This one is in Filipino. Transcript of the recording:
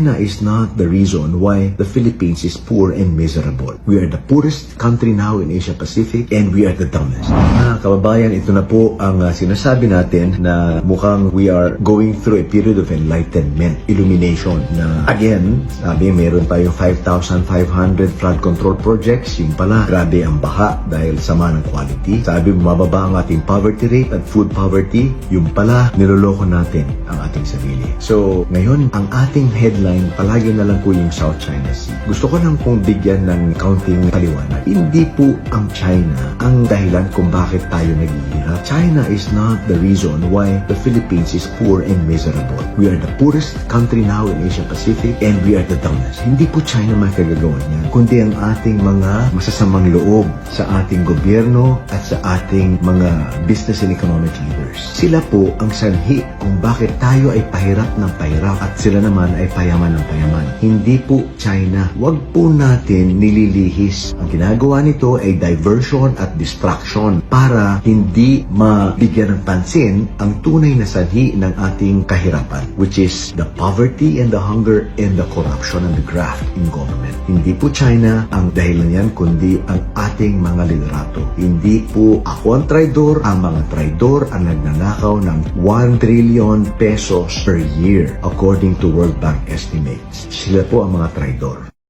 China is not the reason why the Philippines is poor and miserable. We are the poorest country now in Asia Pacific and we are the dumbest. Mga kababayan, ito na po ang sinasabi natin na mukhang we are going through a period of enlightenment, illumination na again, sabi meron tayong 5,500 flood control projects. Yung pala, grabe ang baha dahil sama ng quality. Sabi, bumababa ang ating poverty rate at food poverty. Yung pala, niloloko natin ang ating sarili. So, ngayon, ang ating headline, palagi na lang po yung South China Sea. Gusto ko lang pong bigyan ng counting paliwanag. Hindi po ang China ang dahilan kung bakit tayo naghihirap. China is not the reason why the Philippines is poor and miserable. We are the poorest country now in Asia Pacific and we are the dumbest. Hindi po China makagagawa niyan, kundi ang ating mga masasamang loob sa ating gobyerno at sa ating mga business and economic leaders. Sila po ang sanhi kung bakit tayo ay pahirap ng pahirap at sila naman ay payaman ng payaman. Hindi po China. Huwag po natin nililihis. Ang ginagawa nito ay diversion at distraction para hindi mabigyan ng pansin ang tunay na sanhi ng ating kahirapan, which is the poverty and the hunger and the corruption and the graft in government. Hindi po China ang dahilan yan, kundi ang ating mga liderato. Hindi po ako ang traidor, ang mga traidor ang nagnanakaw ng 1 trillion pesos per year according to World Bank estimates. Sila po ang mga traidor.